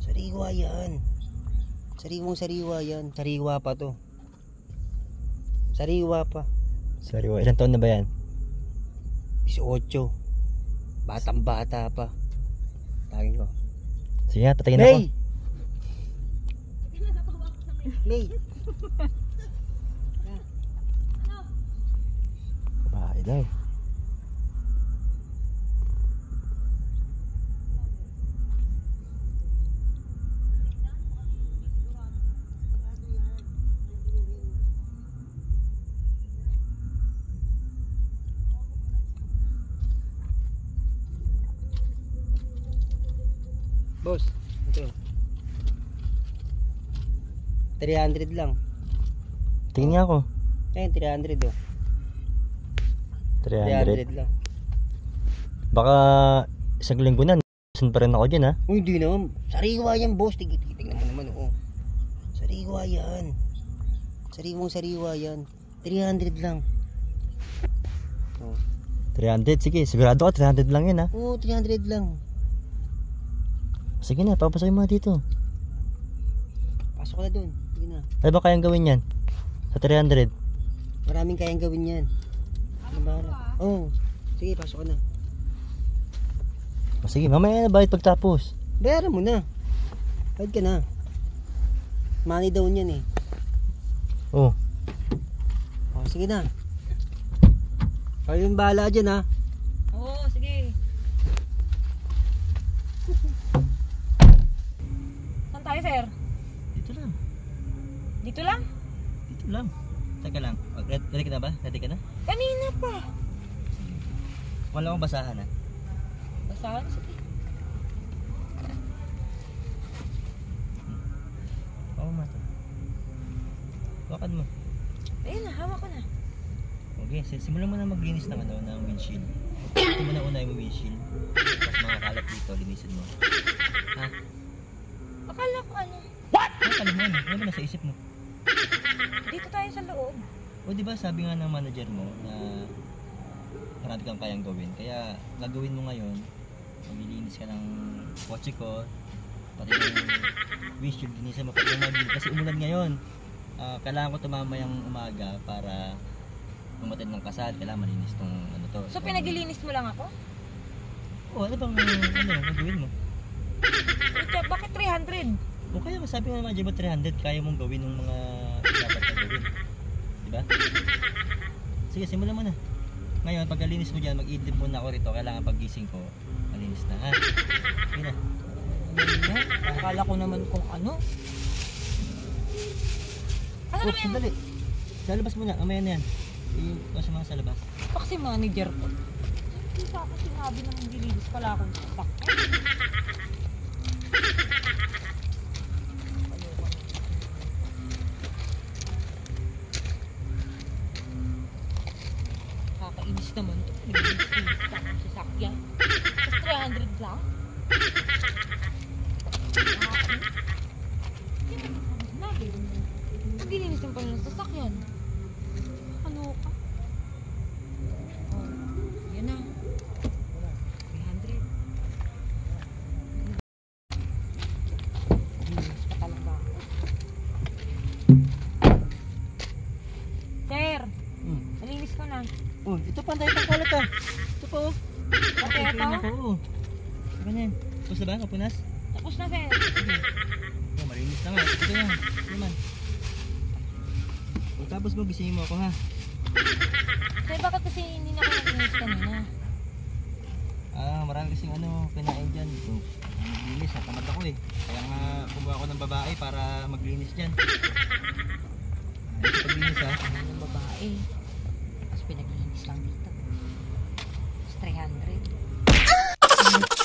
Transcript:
Sariwa yan. Sariwa yan. Sariwa pa to. Sariwa pa. Sariwa. Ilang taon na ba yan? 18. Batang bata pa. Tagin ko. Sige nga, tatagin ako. May! Bahay daw. Boss, ito. 300 lang. Tingin nga ako. Ayun, 300 oh. 300. 300 lang. Baka isang linggo na. Saan pa rin ako dyan ha? Uy, hindi naman. Sariwa yan, boss. Tignan mo naman, oh. Sariwa yan. Sariwa yan. 300 lang. Oh. 300, sige. Sigurado ka 300 lang yan ha? Oo, 300 lang. Sige na, papasokin mo dito. Pasok ko na dun. Sige na. Ano ba kayang gawin yan? Sa 300? Maraming kayang gawin yan. Ano ba? Oo. Sige, pasok ko na. O sige, mamaya na bayad pagtapos. Bayaran mo na. Bayad ka na. Money daw yan eh. Oh. Oh, sige na. Kayo yung bahala dyan ha. Oo, sige. Saan tayo, sir? Dito lang. Dito lang? Dito lang. Teka lang. Ready ka na ba? Ready ka na? Kanina pa. Wala akong basahan ha? Basahan, sige. Oo, mata. Wakan mo. Ayun na, hawak ko na. Okay, simulan mo na maglinis ng ng windshield. Ito mo na una yung windshield. Tapos makakalat dito, linisin mo. Ha? Akala ko ano. Ano mo? Ano ba nasa isip mo? Dito tayo sa loob. O di ba sabi nga ng manager mo na marami kang kayang gawin. Kaya gagawin mo ngayon, maglilinis ka ng kotse ko, pati ng windshield, linisin mo pati ng magil. Kasi umulan ngayon. Kailangan ko ito mamayang umaga para umatin ng kasal. Kailangan malinis tong ano to. So pinaglilinis mo lang ako? O ano bang gagawin mo? Ito, bakit 300? O kaya masabi nga naman 300, kaya mong gawin ng mga dapat na gawin. Diba? Sige, simulan mo na. Ngayon, pagkalinis mo dyan, mag-idlip muna ako rito. Kailangan paggising ko, malinis na ha. Sige na. Akala ko naman kung ano. Ano Oops, naman yung sandali. Sa labas muna, mamaya na yan. Ipos mo sa labas. taxi manager ko? Hindi sa ako sinabi na maglilinis pala akong sasakyan. Kakainis naman ito. Naglilinis sa akong sasakyan. Tapos 300 lang? Naglilinis ng pala ng sasakyan. Ano ka? Oh, yan na. 300. Naglilinis pa talaga ako. Sir, nalinis ko na. Oh, ito pa, tayo pang kalat ha. Ito pa oh. Pati ito? Oo. Ganyan. Tapos na ba? Kapunas? Tapos na, sir. Sige. Oh, malinis na nga. Ito yan. Ito naman. Tapos mo, gisingin mo ako ha. Sir, bakit kasi hindi na ako naglinis kanina? Marami kasing kinain dyan. So, maglinis, natamad ako eh. Kaya nga kumuha ako ng babae para maglinis dyan. Ayos paglinis ha. Ng babae. Tapos pinaglinis lang dito. Tapos 300.